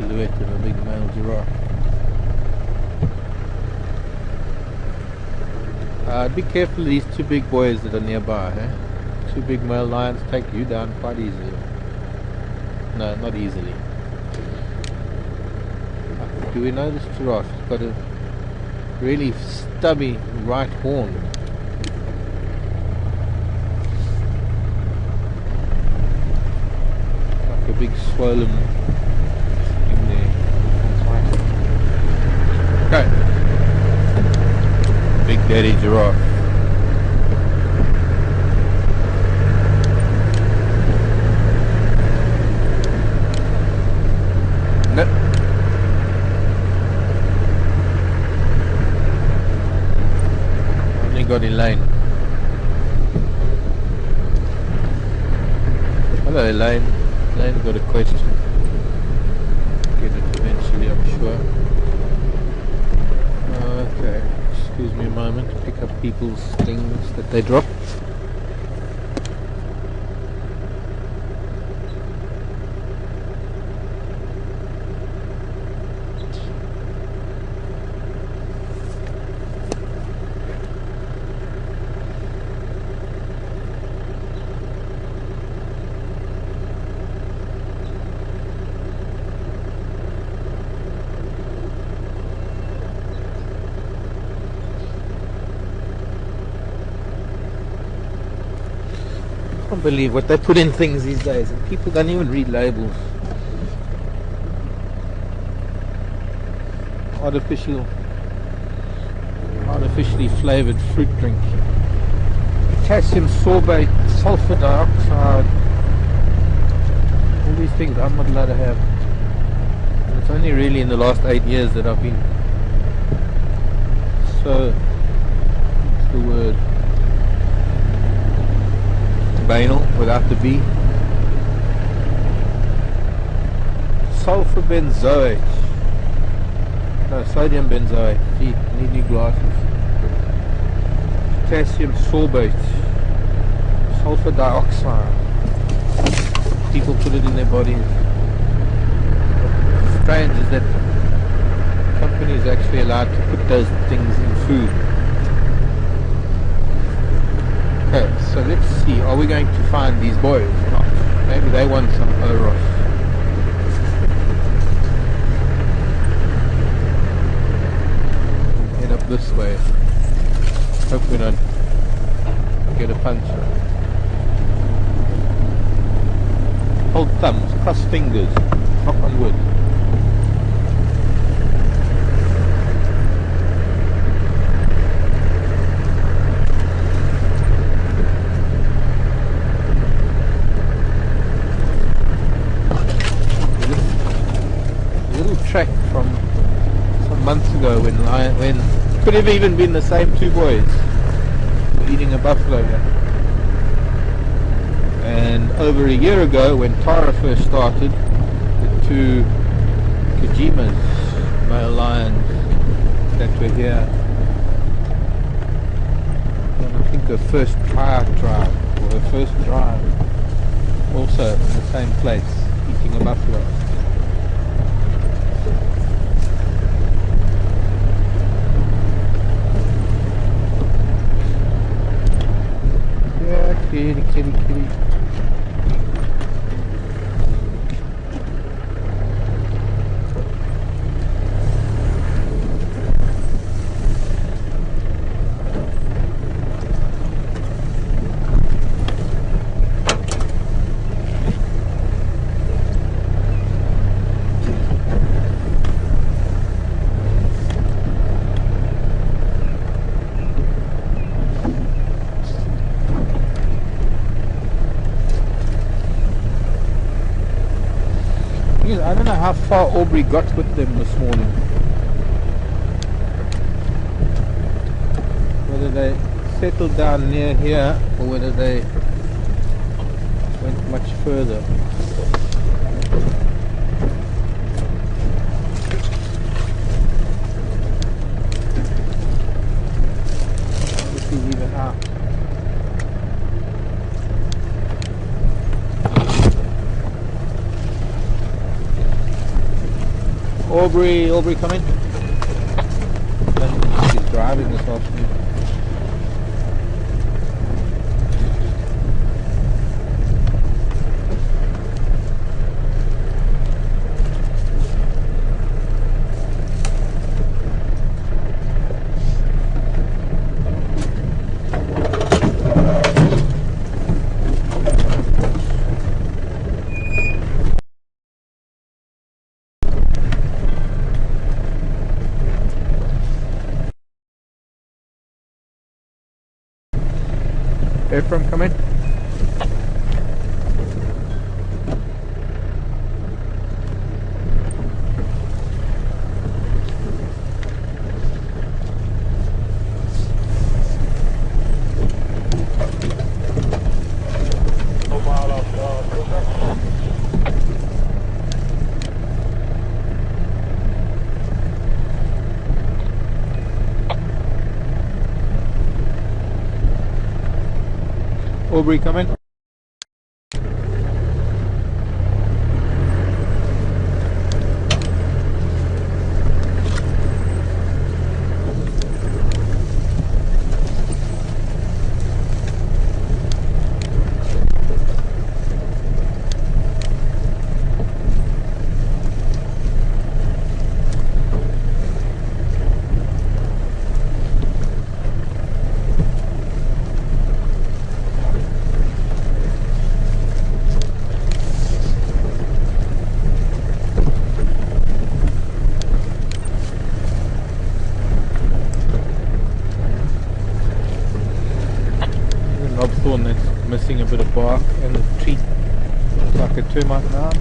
silhouette of a big male giraffe. Be careful of these two big boys that are nearby. Two big male lions take you down quite easily. No, not easily. Do we know this giraffe? It's got a really stubby right horn. Like a big swollen thing there. Okay. Big daddy giraffe. No. Only got Elaine. Hello Elaine. Elaine's got a question. Get it eventually, I'm sure. Okay. Excuse me a moment to pick up people's things that they drop. I can't believe what they put in things these days, and people don't even read labels. Artificially flavored fruit drink, potassium sorbate, sulfur dioxide, all these things I'm not allowed to have. And it's only really in the last 8 years that I've been so, what's the word, banal without the B. Sulfur benzoate. No, sodium benzoate. Gee, I need new glasses. Potassium sorbate. Sulfur dioxide. People put it in their bodies. What's strange is that companies are actually allowed to put those things in food. Okay, so let's see, are we going to find these boys or not? Maybe they want some Oros. Head up this way. Hope we don't get a puncture. Hold thumbs, cross fingers, knock on wood. Track from some months ago when could have even been the same two boys eating a buffalo here. And over a year ago when Tara first started, the two Kajimas, male lions that were here, and I think her first drive or her first drive, also in the same place eating a buffalo. Kitty. I don't know how far Aubrey got with them this morning. Whether they settled down near here or whether they went much further. This is even out. Aubrey, come in. He's driving this afternoon. Ephraim, come in. Aubrey, come in. Knobthorn that's missing a bit of bark and the tree looks like a termite mound.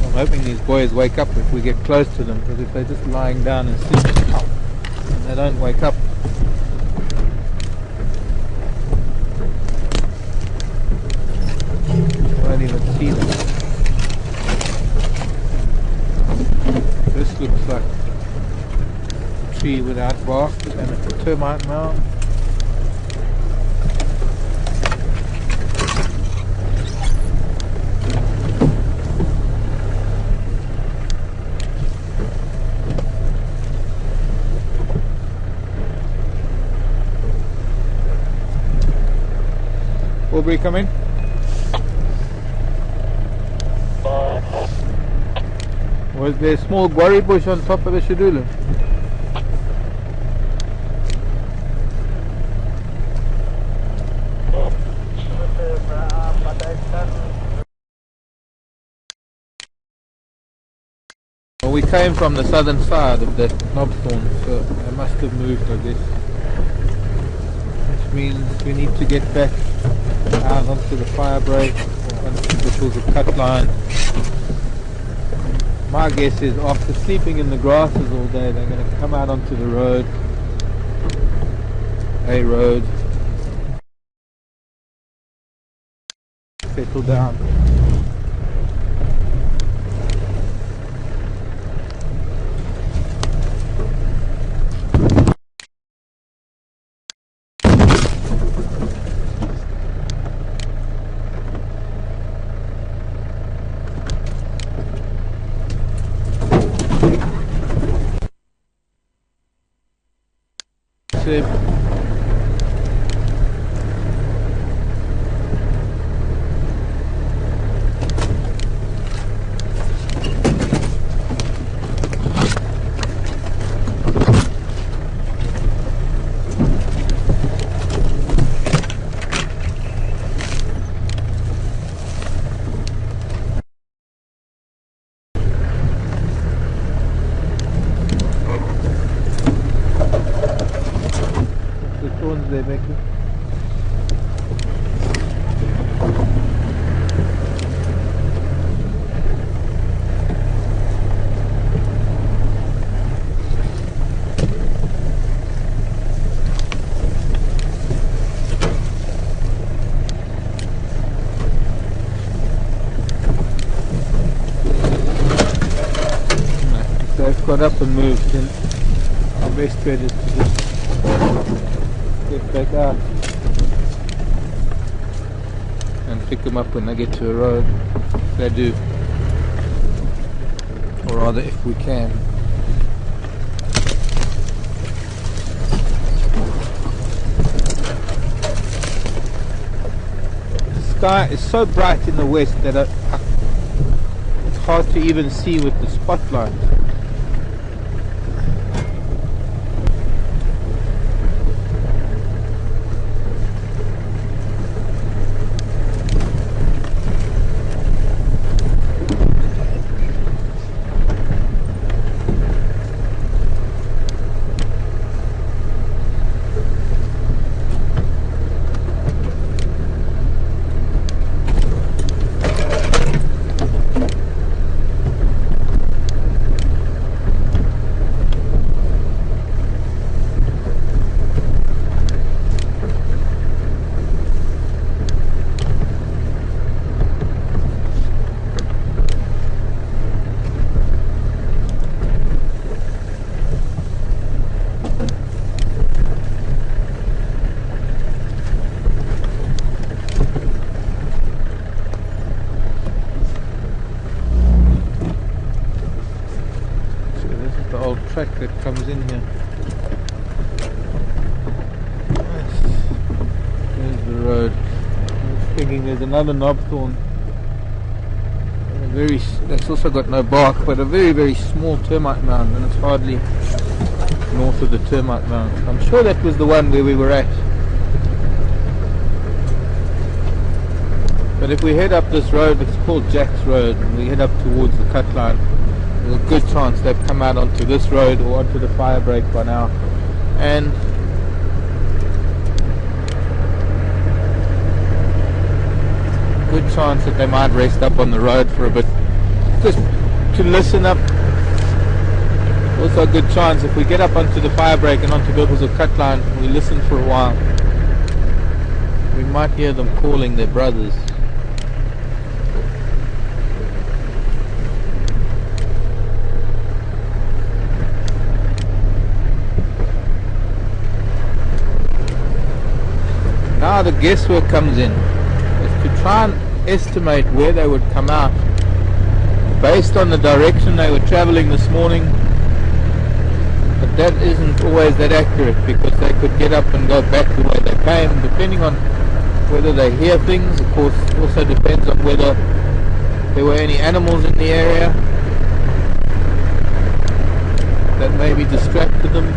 I'm hoping these boys wake up if we get close to them, because if they're just lying down and sleeping and they don't wake up, won't even see them. This looks like a tree without bark and a termite mound. Aubrey, come in. Was there a small guarri bush on top of the schedule? Well, we came from the southern side of the knobthorn, so they must have moved, I guess. Which means we need to get back out onto the fire break, or onto the sort of cut line. My guess is after sleeping in the grasses all day, they're going to come out onto the road, settle down. got up and moved, then our best bet is to just get back out and pick them up when they get to a road. If they do, or rather if we can. The sky is so bright in the west that it's hard to even see with the spotlight. Track that comes in here. There's the road. I was thinking there's another knobthorn. That's also got no bark, but a very, very small termite mound, and it's hardly north of the termite mound. I'm sure that was the one where we were at. But if we head up this road, it's called Jack's Road, and we head up towards the cut line, there's a good chance they've come out onto this road or onto the fire break by now, and good chance that they might rest up on the road for a bit just to listen up. Also a good chance if we get up onto the fire break and onto Bibble's or cut line, we listen for a while, we might hear them calling their brothers. Now the guesswork comes in, is to try and estimate where they would come out based on the direction they were travelling this morning, but that isn't always that accurate because they could get up and go back the way they came, depending on whether they hear things. Of course, it also depends on whether there were any animals in the area that maybe distracted them.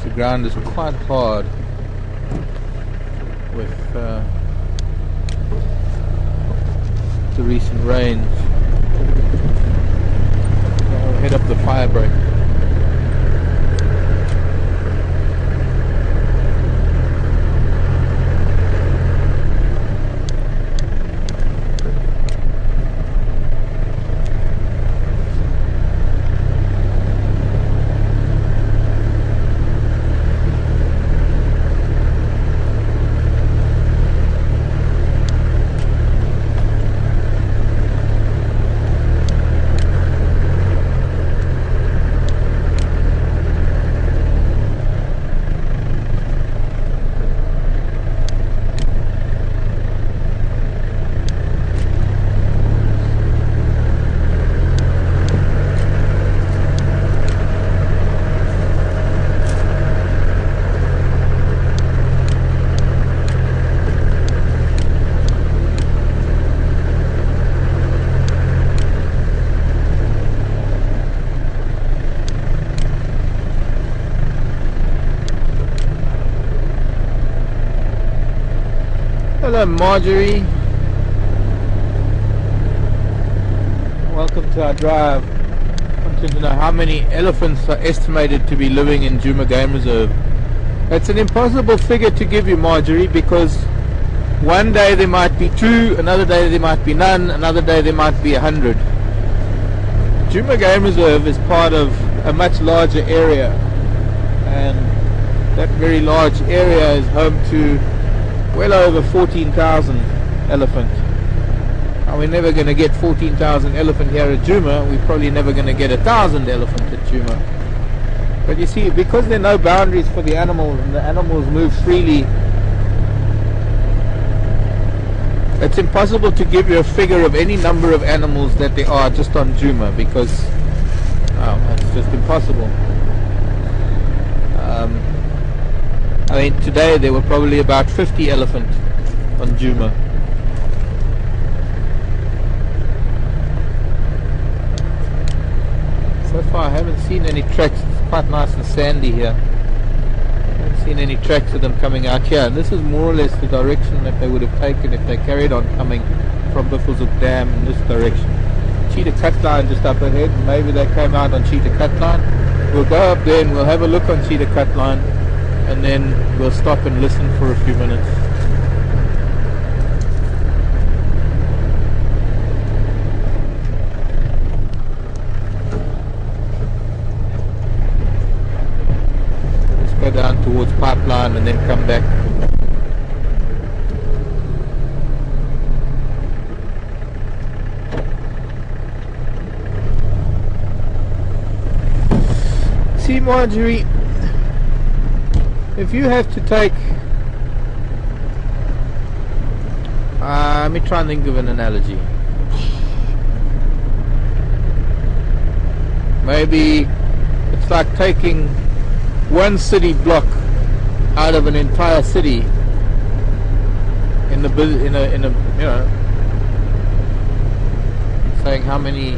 The ground is quite hard with the recent rains. I'll head up the fire break. Hello Marjorie, welcome to our drive. I wanted to know how many elephants are estimated to be living in Djuma Game Reserve. It's an impossible figure to give you, Marjorie, because one day there might be 2, another day there might be none, another day there might be 100. Djuma Game Reserve is part of a much larger area, and that very large area is home to well over 14,000 elephant. Now, we're never going to get 14,000 elephant here at Djuma. We're probably never going to get 1,000 elephant at Djuma. But you see, because there are no boundaries for the animals and the animals move freely, it's impossible to give you a figure of any number of animals that there are just on Djuma, because it's just impossible. I mean, today there were probably about 50 elephant on Djuma. So far I haven't seen any tracks. It's quite nice and sandy here. I haven't seen any tracks of them coming out here, and this is more or less the direction that they would have taken if they carried on coming from Buffelshoek Dam in this direction. Cheetah Cut Line just up ahead. Maybe they came out on Cheetah Cut Line. We'll go up there and we'll have a look on Cheetah Cut Line, and then we'll stop and listen for a few minutes. Let's go down towards Pipeline and then come back. See, Marjorie, if you have to take, let me try and think of an analogy. Maybe it's like taking one city block out of an entire city in a you know, saying how many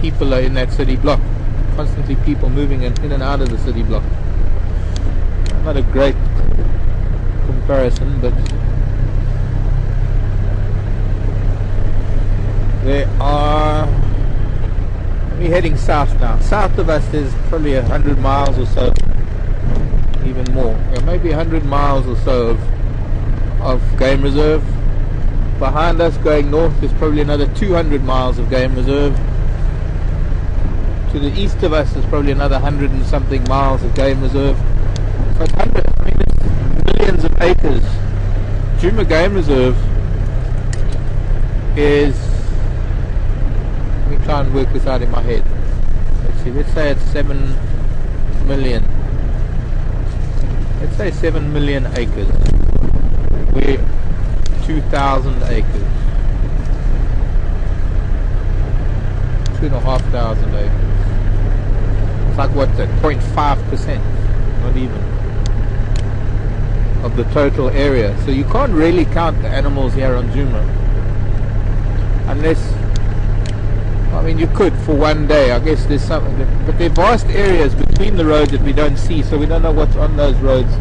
people are in that city block. Constantly people moving in and out of the city block. Not a great comparison, but there are, we're heading south now. South of us there's probably 100 miles or so, even more, maybe 100 miles or so of game reserve. Behind us going north there's probably another 200 miles of game reserve. To the east of us is probably another 100 and something miles of game reserve. So it's hundreds, I mean, it's millions of acres. Djuma Game Reserve is, let me try and work this out in my head. Let's see, let's say it's 7 million. Let's say 7 million acres. We're 2,000 acres. 2,500 acres. It's like what's that? 0.5%, not even, of the total area. So you can't really count the animals here on Djuma, unless, I mean, you could for one day. I guess there's something, but there are vast areas between the roads that we don't see, so we don't know what's on those roads,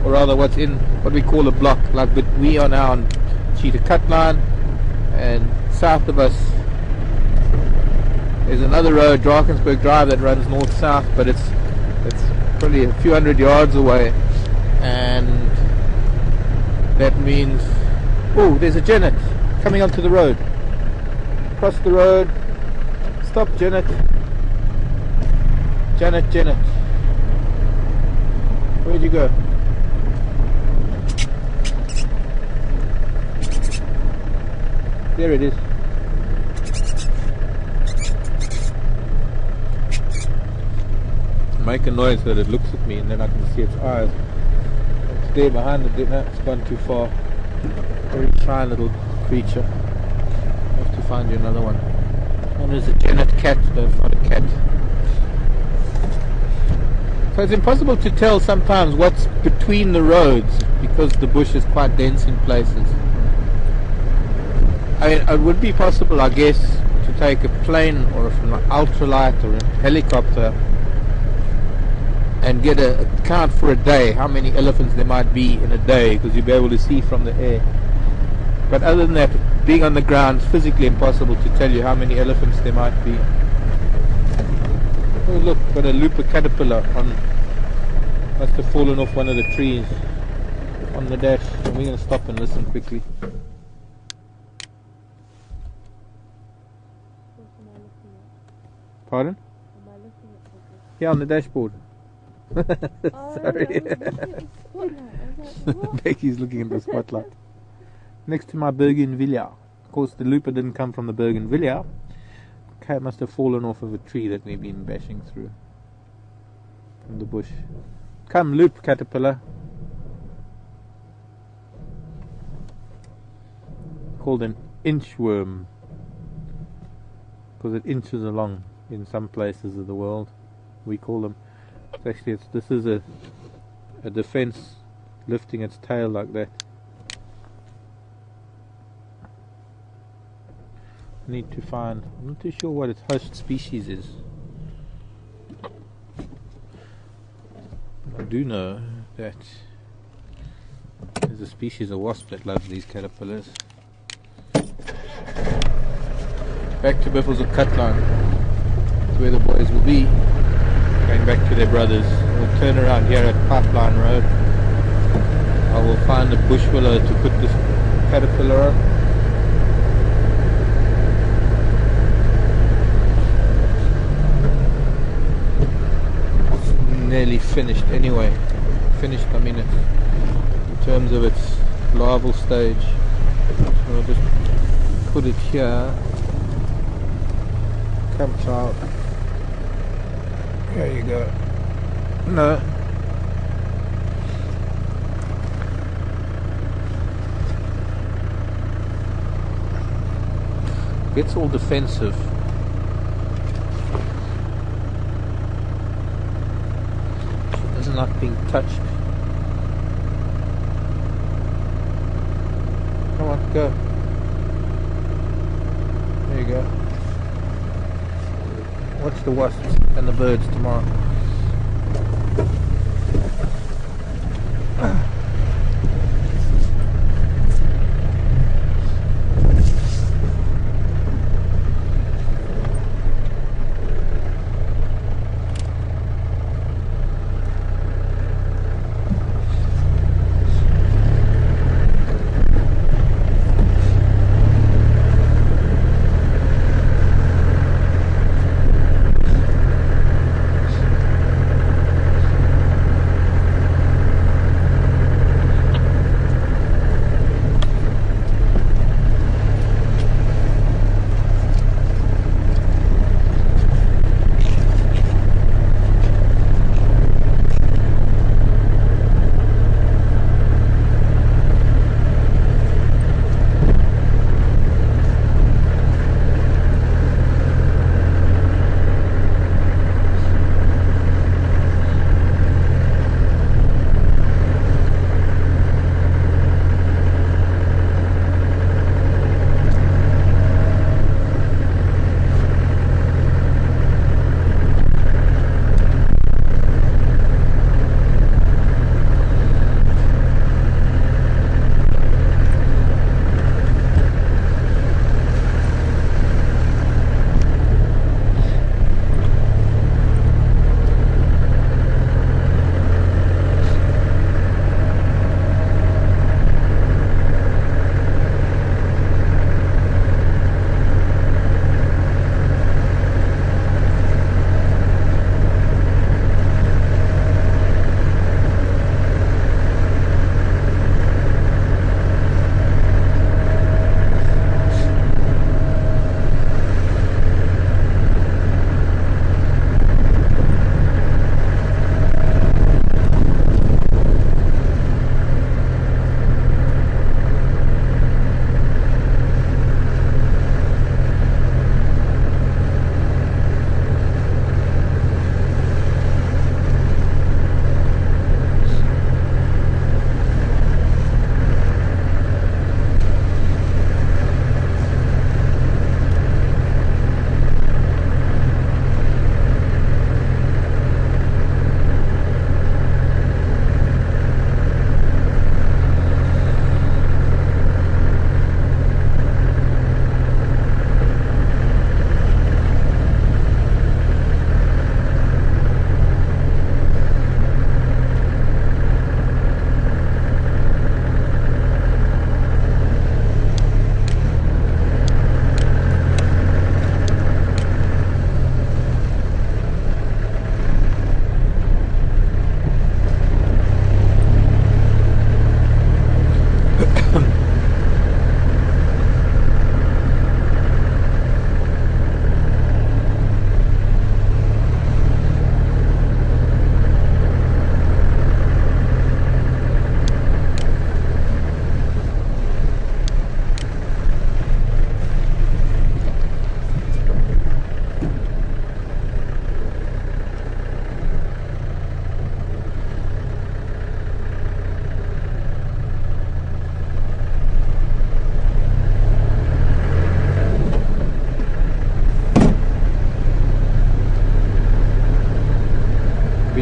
or rather what's in what we call a block. Like, but we are now on Cheetah Cut Line, and south of us there's another road, Drakensberg Drive, that runs north-south, but it's probably a few hundred yards away, and that means, oh, there's a Janet coming onto the road. Cross the road. Stop, Janet. Janet. Where'd you go? There it is. Make a noise so that it looks at me and then I can see its eyes. It's there behind the dinner. It's gone too far. Very shy little creature. I have to find you another one. One is a Janet cat, but it's not a cat. So it's impossible to tell sometimes what's between the roads because the bush is quite dense in places. I mean, it would be possible, I guess, to take a plane or an ultralight or a helicopter and get a count for a day, how many elephants there might be in a day, because you'll be able to see from the air. But other than that, being on the ground, it's physically impossible to tell you how many elephants there might be. Oh look, got a looper caterpillar on, must have fallen off one of the trees on the dash. So we're going to stop and listen quickly. Pardon? Am I looking at something? Yeah, on the dashboard. Sorry. I was looking at the spotlight. I was like, what? Becky's looking at the spotlight. Next to my bougainvillea. Of course, the looper didn't come from the bougainvillea. Cat must have fallen off of a tree that we've been bashing through from the bush. Come, loop, caterpillar. Called an inchworm because it inches along in some places of the world. We call them. This is a defense, lifting its tail like that. I need to find. I'm not too sure what its host species is. I do know that there's a species of wasp that loves these caterpillars. Back to Biffles of Cutline. That's where the boys will be. Going back to their brothers. We'll turn around here at Pipeline Road. I will find a bush willow to put this caterpillar on. Nearly finished anyway. Finished, I mean, in terms of its larval stage. So I'll just put it here. Come child. There you go. No. Gets all defensive. Doesn't like being touched. Come on, go. There you go. Watch the wasps and the birds tomorrow.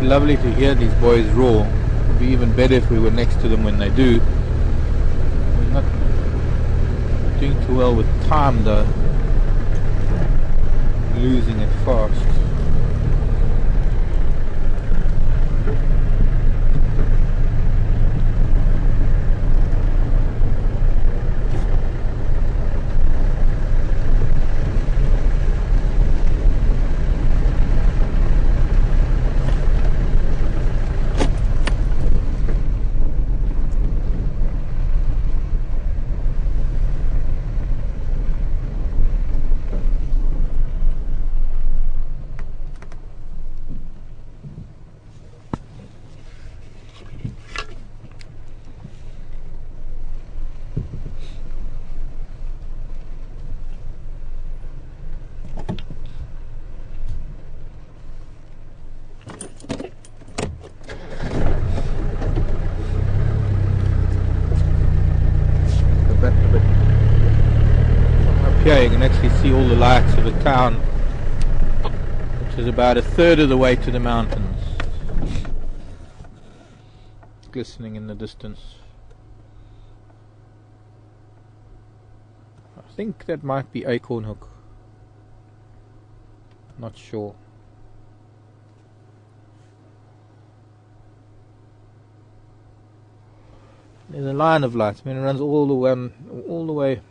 lovely to hear these boys roar. It would be even better if we were next to them when they do. We're not doing too well with time though. Losing it fast. Here you can actually see all the lights of the town, which is about a third of the way to the mountains, glistening in the distance. I think that might be Acorn Hook, not sure. There's a line of lights. I mean, it runs all the way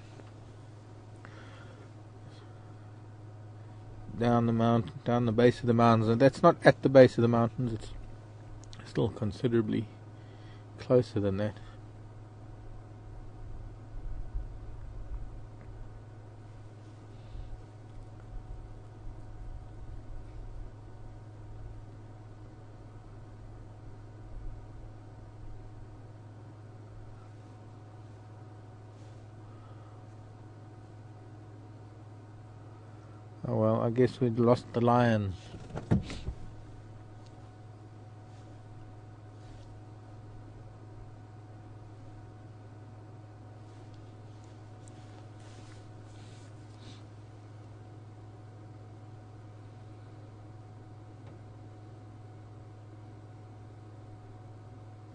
down the mountain, down the base of the mountains, and that's not at the base of the mountains. It's still considerably closer than that. Oh well, I guess we'd lost the lions.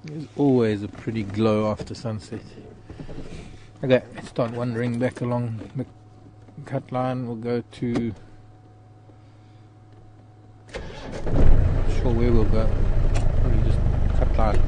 There's always a pretty glow after sunset. Okay, let's start wandering back along the cut line. We'll go to, not sure where we'll go, probably just cut line.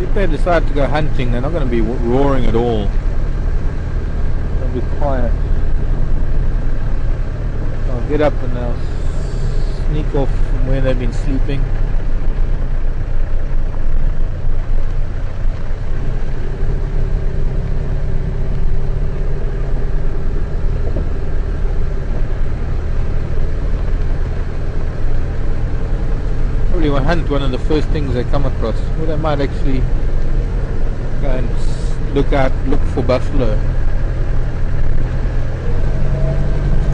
If they decide to go hunting, they're not going to be roaring at all. They'll be quiet. They'll get up and they'll sneak off from where they've been sleeping. Probably will hunt one of the first things they come across. Or they might actually go and look for buffalo.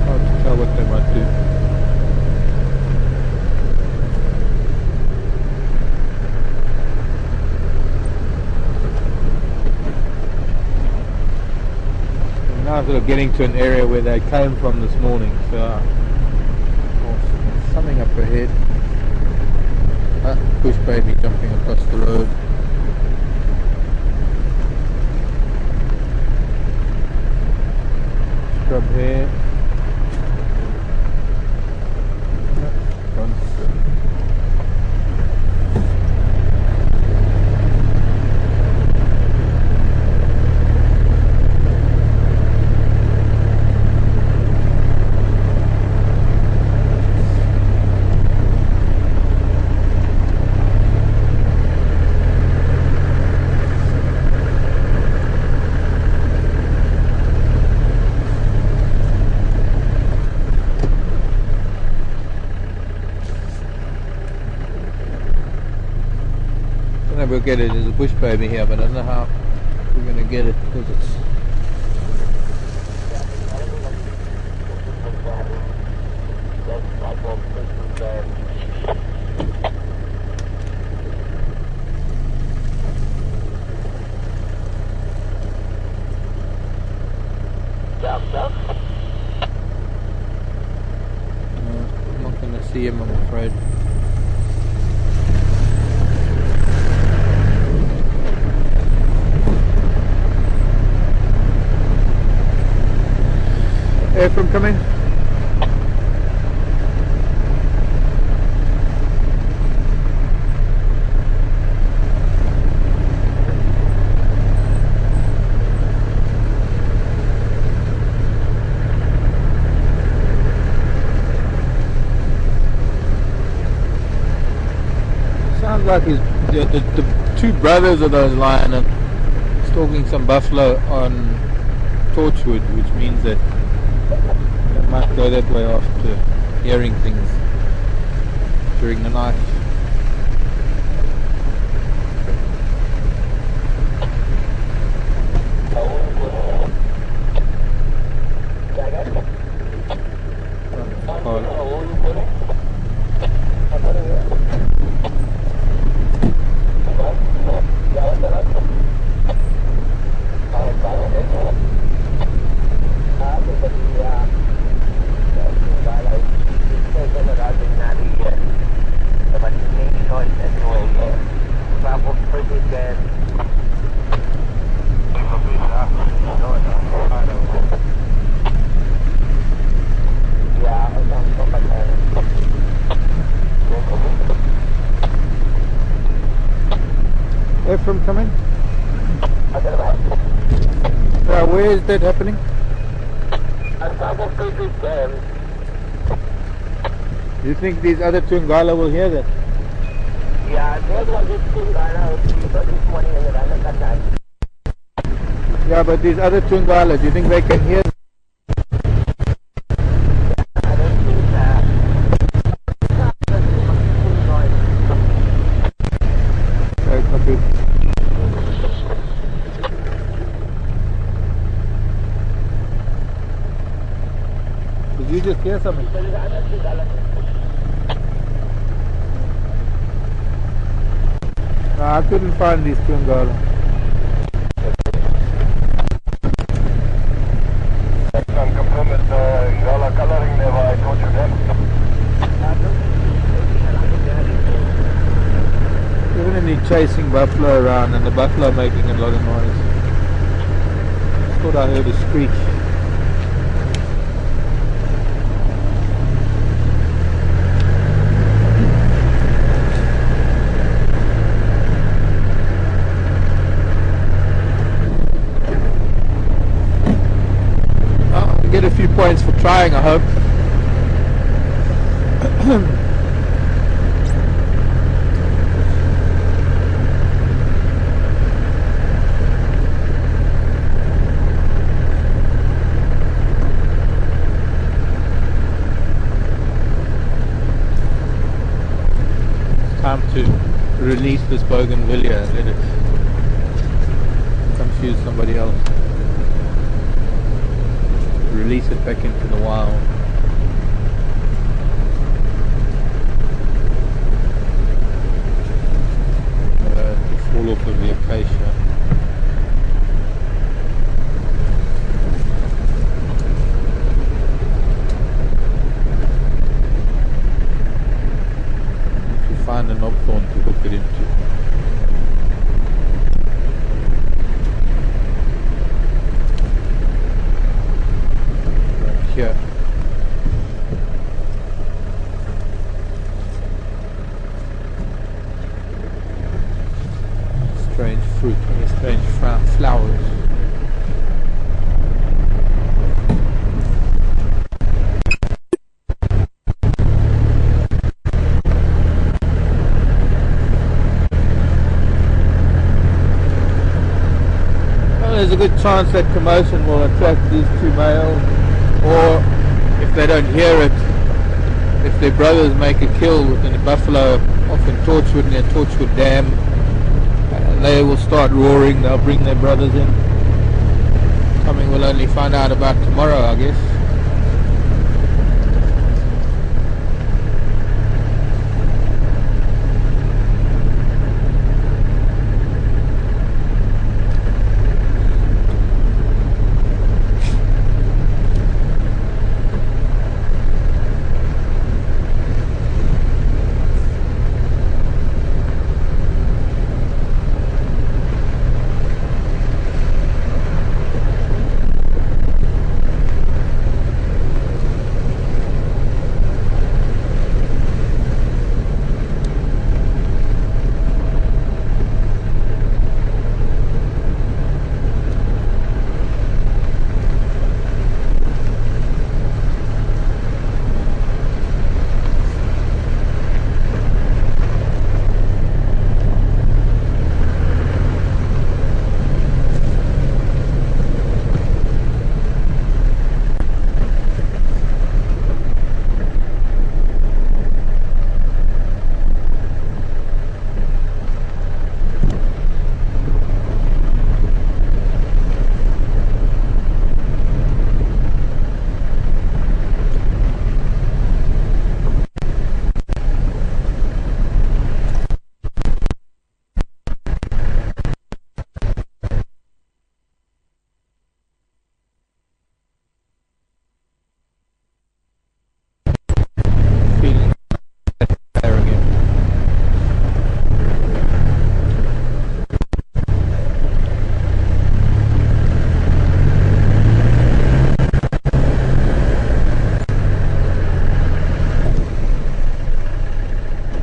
Hard to tell what they might do. And now sort of getting to an area where they came from this morning, so there's something up ahead. Bush baby jumping across the road. Scrub hair. We'll get it as a bush baby here, but I don't know how we're going to get it because it's I'm not going to see him, I'm afraid. From coming. Sounds like the two brothers of those lion are stalking some buffalo on Torchwood, which means that they might go that way after hearing things during the night. From coming? Where is that happening? Do you think these other two Ngala will hear that? Yeah, but these other two Ngala, do you think they can hear that? Did you just hear something? No, I couldn't find these two Ngala. Even chasing buffalo around, and the buffalo making a lot of noise. I thought I heard a screech. Get a few points for trying, I hope. It's time to release this bougainvillea and let it confuse somebody else. Release it back into the wild. Fall off of the acacia. If you find a knobthorn, there's a good chance that commotion will attract these two males, or if they don't hear it, if their brothers make a kill within a buffalo off in Torchwood near Torchwood Dam, they will start roaring. They'll bring their brothers in. Something we'll only find out about tomorrow, I guess.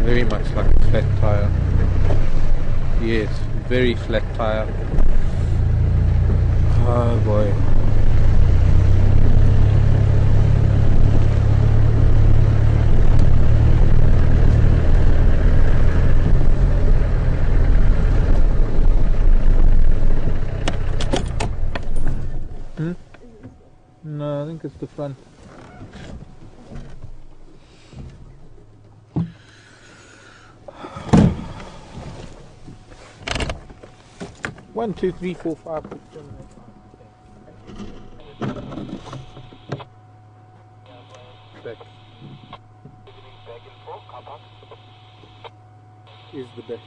Very much like a flat tire. Yes, very flat tire. Oh boy. No, I think it's the front. One, two, three, four, five, six, seven, eight, nine, 10. Back. Is the back.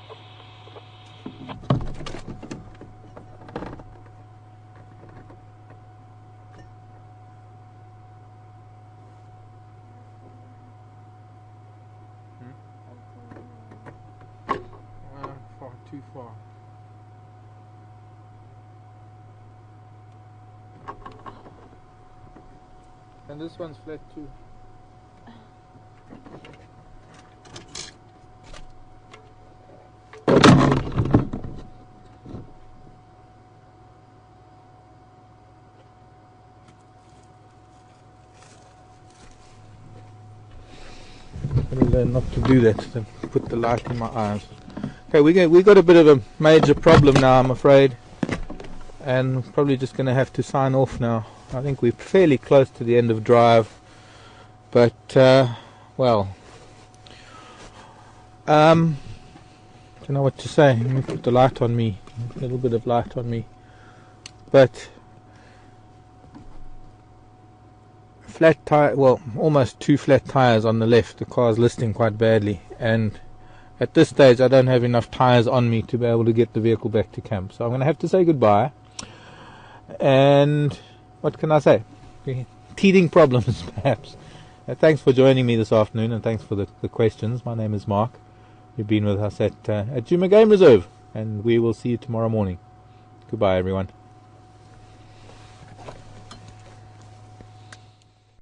Far too far. And this one's flat too. I'm gonna learn not to do that, to put the light in my eyes. Okay, we got a bit of a major problem now, I'm afraid, and probably just going to have to sign off now. I think we're fairly close to the end of drive, but well, I don't know what to say. Let me put the light on me, a little bit of light on me. But flat tire, well, almost two flat tires on the left. The car's listing quite badly, and at this stage I don't have enough tires on me to be able to get the vehicle back to camp. So I'm going to have to say goodbye. And what can I say? Teething problems, perhaps. Thanks for joining me this afternoon, and thanks for the questions. My name is Mark. You've been with us at Djuma Game Reserve, and we will see you tomorrow morning. Goodbye, everyone.